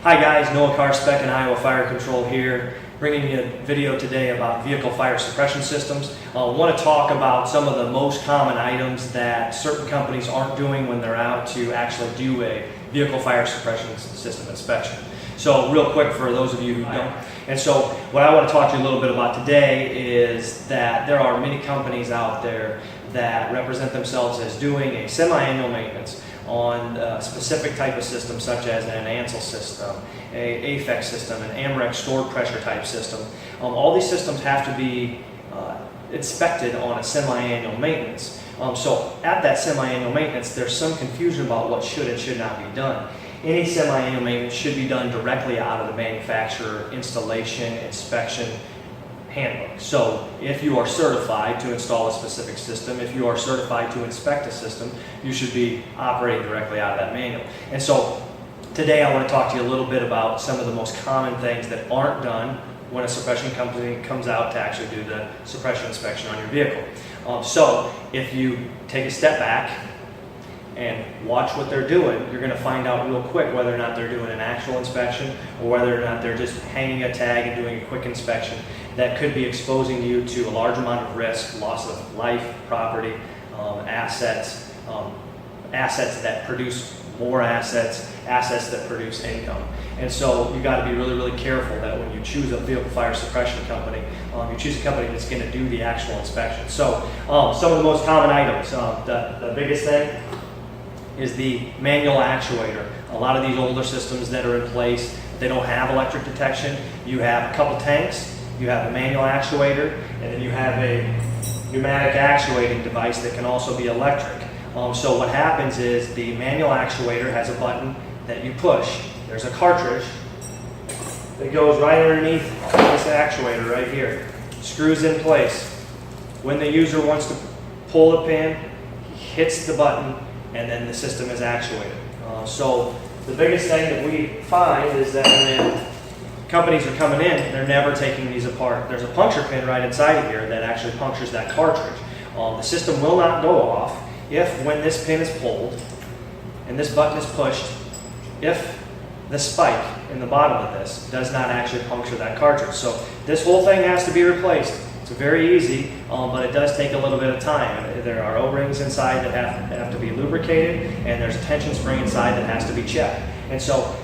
Hi guys, Noah Carspecken, Iowa Fire Control here, bringing you a video today about vehicle fire suppression systems. I want to talk about some of the most common items that certain companies aren't doing when they're out to actually do a vehicle fire suppression system inspection. So real quick for those of you who don't. And so what I want to talk to you a little bit about today is that there are many companies out there that represent themselves as doing a semi-annual maintenance on a specific type of system, such as an ANSEL system, a AFEX system, an AMREC stored pressure type system. All these systems have to be inspected on a semi-annual maintenance. So at that semi-annual maintenance, there's some confusion about what should and should not be done. Any semi-annual maintenance should be done directly out of the manufacturer installation inspection handbook. So if you are certified to install a specific system, if you are certified to inspect a system, you should be operating directly out of that manual. And so today I want to talk to you a little bit about some of the most common things that aren't done when a suppression company comes out to actually do the suppression inspection on your vehicle. So if you take a step back and watch what they're doing, you're going to find out real quick whether or not they're doing an actual inspection or whether or not they're just hanging a tag and doing a quick inspection that could be exposing you to a large amount of risk, loss of life, property, assets, assets that produce more assets, assets that produce income. And so you got to be really, really careful that when you choose a vehicle fire suppression company, you choose a company that's going to do the actual inspection. So some of the most common items, the biggest thing is the manual actuator. A lot of these older systems that are in place, they don't have electric detection. You have a couple tanks, you have a manual actuator, and then you have a pneumatic actuating device that can also be electric. So what happens is the manual actuator has a button that you push. There's a cartridge that goes right underneath this actuator right here. Screws in place. When the user wants to pull the pin, he hits the button, and then the system is actuated. So the biggest thing that we find is that when companies are coming in, they're never taking these apart. There's a puncture pin right inside of here that actually punctures that cartridge. The system will not go off if, when this pin is pulled and this button is pushed, if the spike in the bottom of this does not actually puncture that cartridge. So this whole thing has to be replaced. It's very easy, but it does take a little bit of time. There are O-rings inside that have to be lubricated, and there's a tension spring inside that has to be checked. And so,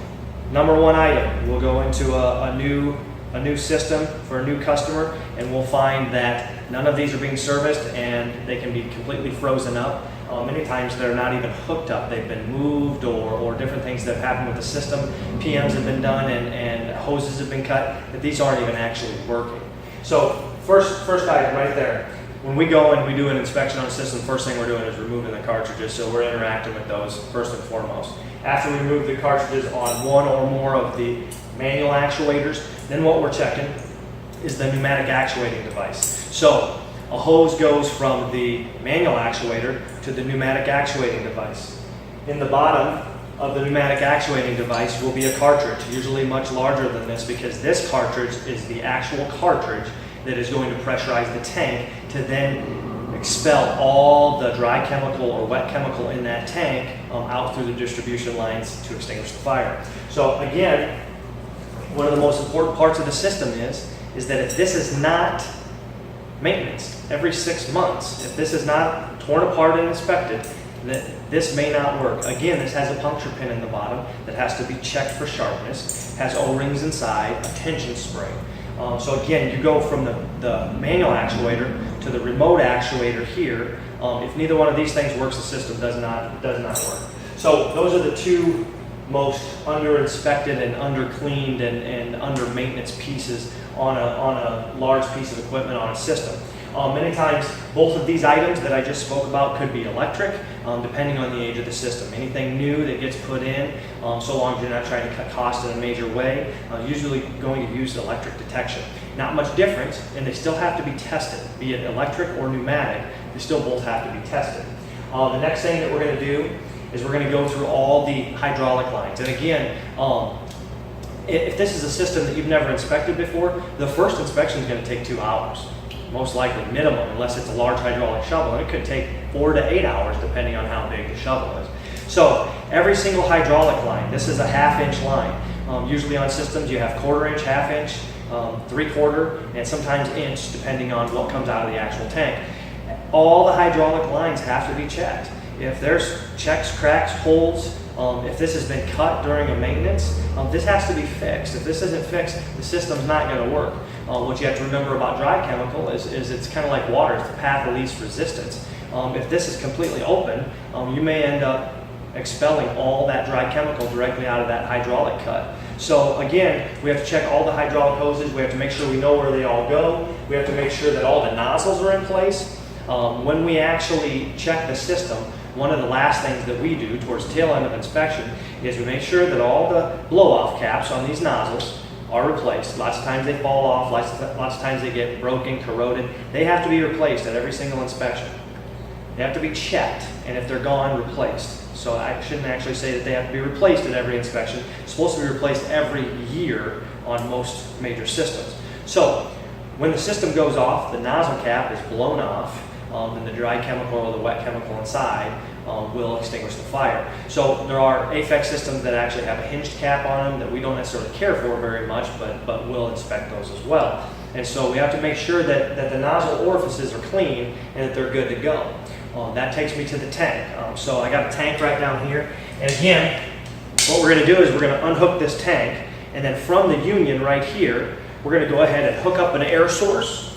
number one item, we'll go into a new system for a new customer, and we'll find that none of these are being serviced, and they can be completely frozen up. Many times they're not even hooked up. They've been moved or different things that have happened with the system. PMs have been done and hoses have been cut, but these aren't even actually working. So first item right there. When we go and we do an inspection on a system, the first thing we're doing is removing the cartridges, so we're interacting with those first and foremost. After we remove the cartridges on one or more of the manual actuators, then what we're checking is the pneumatic actuating device. So a hose goes from the manual actuator to the pneumatic actuating device. In the bottom of the pneumatic actuating device will be a cartridge, usually much larger than this, because this cartridge is the actual cartridge that is going to pressurize the tank to then expel all the dry chemical or wet chemical in that tank out through the distribution lines to extinguish the fire. So again, one of the most important parts of the system is that if this is not maintenance every 6 months, if this is not torn apart and inspected, that this may not work. Again, this has a puncture pin in the bottom that has to be checked for sharpness, has O-rings inside, a tension spring. So again, you go from the manual actuator to the remote actuator here. If neither one of these things works, the system does not work. So those are the two most under-inspected and under-cleaned and under-maintenance pieces on a large piece of equipment on a system. Many times, both of these items that I just spoke about could be electric, depending on the age of the system. Anything new that gets put in, so long as you're not trying to cut costs in a major way, usually going to use electric detection. Not much difference, and they still have to be tested, be it electric or pneumatic, they still both have to be tested. The next thing that we're going to do is we're going to go through all the hydraulic lines. And again, if this is a system that you've never inspected before, the first inspection is going to take 2 hours. Most likely minimum, unless it's a large hydraulic shovel, and it could take 4 to 8 hours depending on how big the shovel is. So every single hydraulic line, this is a 1/2 inch line, Usually on systems you have 1/4 inch, 1/2 inch, 3/4, and sometimes inch, depending on what comes out of the actual tank. All the hydraulic lines have to be checked. If there's checks, cracks, holes, if this has been cut during a maintenance, this has to be fixed. If this isn't fixed, the system's not going to work. What you have to remember about dry chemical is it's kind of like water. It's the path of least resistance. If this is completely open, you may end up expelling all that dry chemical directly out of that hydraulic cut. So again, we have to check all the hydraulic hoses. We have to make sure we know where they all go. We have to make sure that all the nozzles are in place. When we actually check the system, one of the last things that we do towards the tail end of inspection is we make sure that all the blow-off caps on these nozzles are replaced. Lots of times they fall off, lots of times they get broken, corroded. They have to be replaced at every single inspection. They have to be checked, and if they're gone, replaced. So I shouldn't actually say that they have to be replaced at every inspection. It's supposed to be replaced every year on most major systems. So when the system goes off, the nozzle cap is blown off, and the dry chemical or the wet chemical inside will extinguish the fire. So there are AFEX systems that actually have a hinged cap on them that we don't necessarily care for very much, but we'll inspect those as well. And so we have to make sure that the nozzle orifices are clean and that they're good to go. That takes me to the tank. So I got a tank right down here. And again, what we're going to do is we're going to unhook this tank, and then from the union right here, we're going to go ahead and hook up an air source,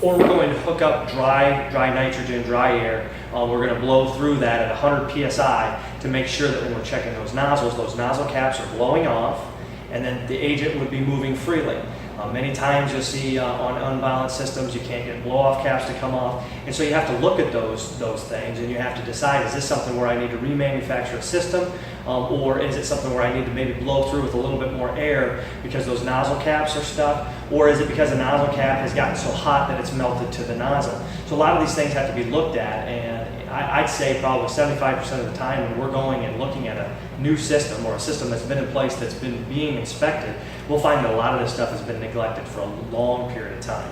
or we're going to hook up dry nitrogen, dry air. We're going to blow through that at 100 psi to make sure that when we're checking those nozzle caps are blowing off, and then the agent would be moving freely. Many times you'll see on unbalanced systems you can't get blow-off caps to come off, and so you have to look at those things, and you have to decide, is this something where I need to remanufacture a system, or is it something where I need to maybe blow through with a little bit more air because those nozzle caps are stuck, or is it because the nozzle cap has gotten so hot that it's melted to the nozzle? So a lot of these things have to be looked at, and I'd say probably 75% of the time when we're going and looking at a new system or a system that's been in place that's been being inspected, we'll find that a lot of this stuff has been neglected for a long period of time.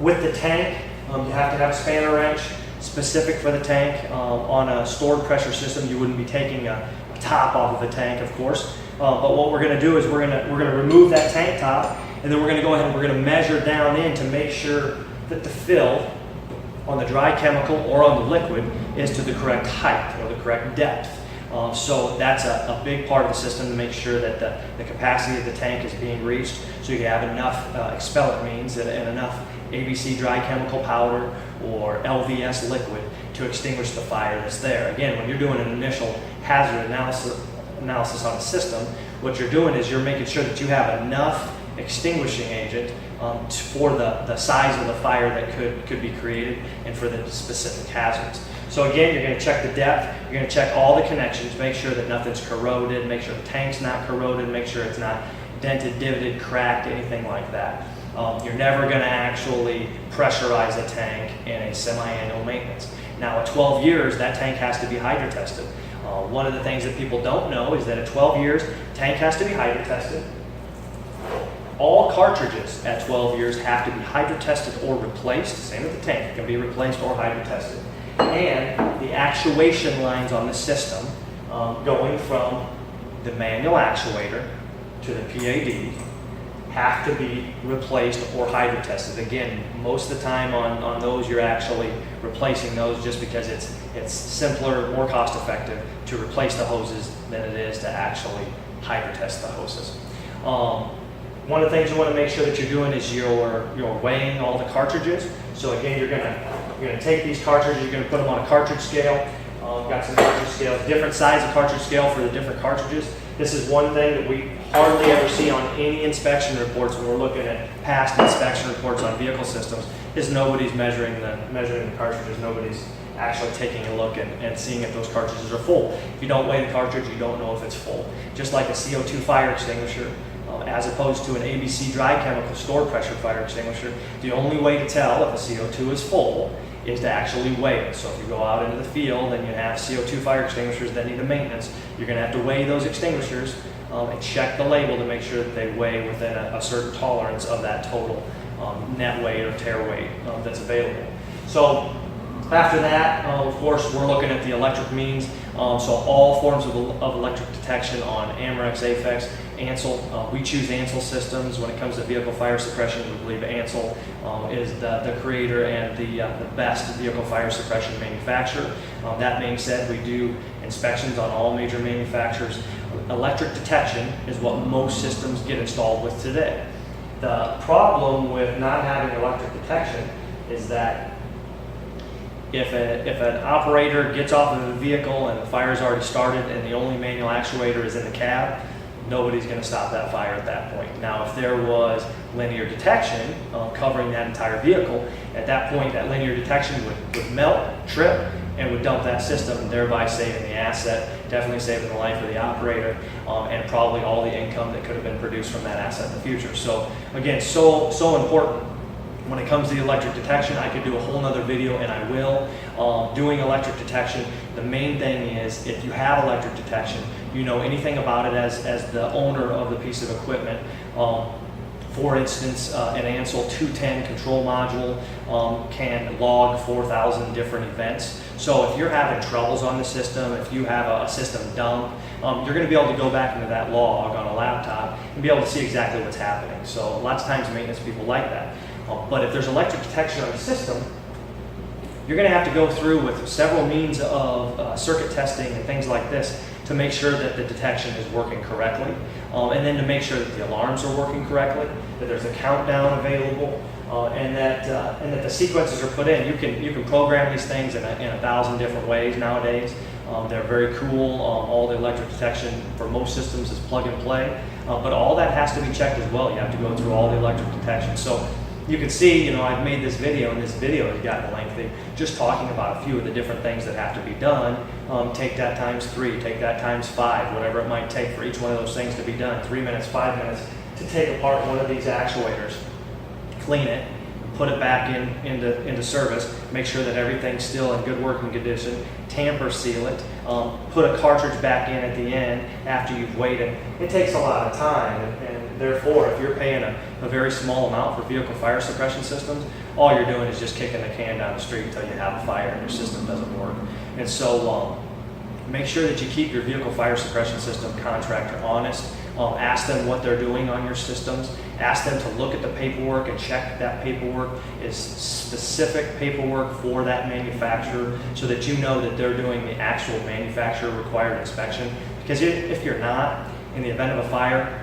With the tank, you have to have a spanner wrench specific for the tank. On a stored pressure system, you wouldn't be taking a top off of the tank, of course. But what we're going to do is we're going to remove that tank top, and then we're going to go ahead and we're going to measure down in to make sure that the fill on the dry chemical or on the liquid is to the correct height or the correct depth. So that's a big part of the system to make sure that the capacity of the tank is being reached, so you have enough expellant means and enough ABC dry chemical powder or LVS liquid to extinguish the fire that's there. Again, when you're doing an initial hazard analysis on a system, what you're doing is you're making sure that you have enough extinguishing agent for the size of the fire that could be created and for the specific hazards. So again, you're going to check the depth, you're going to check all the connections, make sure that nothing's corroded, make sure the tank's not corroded, make sure it's not dented, divoted, cracked, anything like that. You're never going to actually pressurize a tank in a semi-annual maintenance. Now at 12 years, that tank has to be hydro tested. One of the things that people don't know is that at 12 years, tank has to be hydro tested. All cartridges at 12 years have to be hydro tested or replaced. Same with the tank, it can be replaced or hydro tested. And the actuation lines on the system, going from the manual actuator to the PAD, have to be replaced or hydro tested. Again, most of the time on those you're actually replacing those just because it's simpler, more cost effective to replace the hoses than it is to actually hydro test the hoses. One of the things you want to make sure that you're doing is you're weighing all the cartridges. So again, you're gonna take these cartridges, you're gonna put them on a cartridge scale. Got some cartridge scales, different size of cartridge scale for the different cartridges. This is one thing that we hardly ever see on any inspection reports when we're looking at past inspection reports on vehicle systems, is nobody's measuring the cartridges. Nobody's actually taking a look and seeing if those cartridges are full. If you don't weigh the cartridge, you don't know if it's full. Just like a CO2 fire extinguisher, as opposed to an ABC dry chemical stored pressure fire extinguisher, the only way to tell if a CO2 is full is to actually weigh it. So if you go out into the field and you have CO2 fire extinguishers that need a maintenance, you're going to have to weigh those extinguishers and check the label to make sure that they weigh within a certain tolerance of that total net weight or tear weight that's available. So After that, of course, we're looking at the electric means. So all forms of electric detection on Amerex, Aphex, Ansel. We choose Ansel systems when it comes to vehicle fire suppression. We believe Ansel is the creator and the best vehicle fire suppression manufacturer. That being said, we do inspections on all major manufacturers. Electric detection is what most systems get installed with today. The problem with not having electric detection is that if an operator gets off of a vehicle and the fire's already started and the only manual actuator is in the cab, nobody's going to stop that fire at that point. Now, if there was linear detection covering that entire vehicle, at that point that linear detection would melt, trip, and would dump that system, thereby saving the asset, definitely saving the life of the operator, and probably all the income that could have been produced from that asset in the future. So again, so important. When it comes to the electric detection, I could do a whole nother video, and I will. Doing electric detection, the main thing is if you have electric detection, you know anything about it as the owner of the piece of equipment. For instance, an Ansel 210 control module can log 4,000 different events. So if you're having troubles on the system, if you have a system dump, you're going to be able to go back into that log on a laptop and be able to see exactly what's happening. So lots of times maintenance people like that. But if there's electric detection on the system, you're going to have to go through with several means of circuit testing and things like this to make sure that the detection is working correctly, and then to make sure that the alarms are working correctly, that there's a countdown available, and that the sequences are put in. You can program these things in 1,000 different ways nowadays. They're very cool. All the electric detection for most systems is plug and play, but all that has to be checked as well. You have to go through all the electric detection. So you can see, I've made this video, and this video has gotten lengthy, just talking about a few of the different things that have to be done. Take that times 3, take that times 5, whatever it might take for each one of those things to be done. 3 minutes, 5 minutes to take apart one of these actuators, clean it, put it back into service, make sure that everything's still in good working condition, tamper seal it, put a cartridge back in at the end after you've waited. It takes a lot of time, and therefore, if you're paying a very small amount for vehicle fire suppression systems, all you're doing is just kicking the can down the street until you have a fire and your system doesn't work. And so make sure that you keep your vehicle fire suppression system contractor honest. Ask them what they're doing on your systems. Ask them to look at the paperwork and check that paperwork is specific paperwork for that manufacturer, so that you know that they're doing the actual manufacturer required inspection. Because if you're not, in the event of a fire,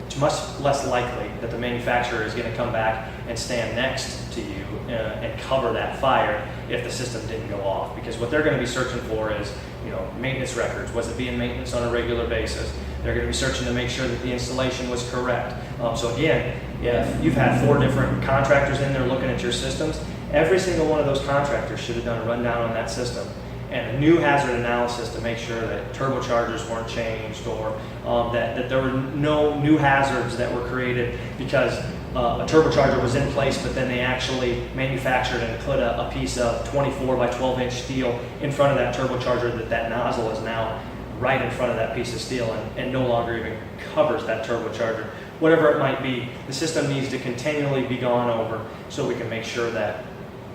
it's much less likely that the manufacturer is going to come back and stand next to you and cover that fire if the system didn't go off. Because what they're going to be searching for is, maintenance records. Was it being maintenance on a regular basis? They're going to be searching to make sure that the installation was correct. So again, if you've had 4 different contractors in there looking at your systems, every single one of those contractors should have done a rundown on that system and a new hazard analysis to make sure that turbochargers weren't changed, or that there were no new hazards that were created because a turbocharger was in place, but then they actually manufactured and put a piece of 24 by 12 inch steel in front of that turbocharger, that nozzle is now right in front of that piece of steel and no longer even covers that turbocharger. Whatever it might be, the system needs to continually be gone over so we can make sure that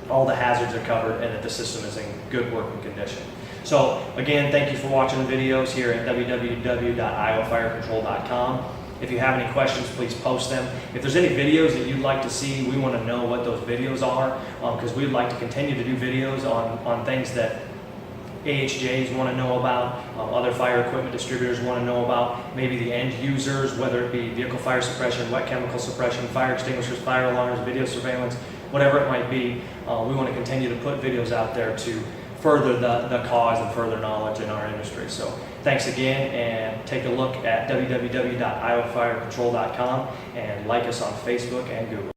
all the hazards are covered and that the system is in good working condition. So again, thank you for watching the videos here at www.iowafirecontrol.com. If you have any questions, please post them. If there's any videos that you'd like to see, we want to know what those videos are, because we'd like to continue to do videos on things that AHJs want to know about, other fire equipment distributors want to know about, maybe the end users, whether it be vehicle fire suppression, wet chemical suppression, fire extinguishers, fire alarms, video surveillance, whatever it might be. We want to continue to put videos out there to further the cause and further knowledge in our industry. So thanks again, and take a look at www.iowafirecontrol.com and like us on Facebook and Google.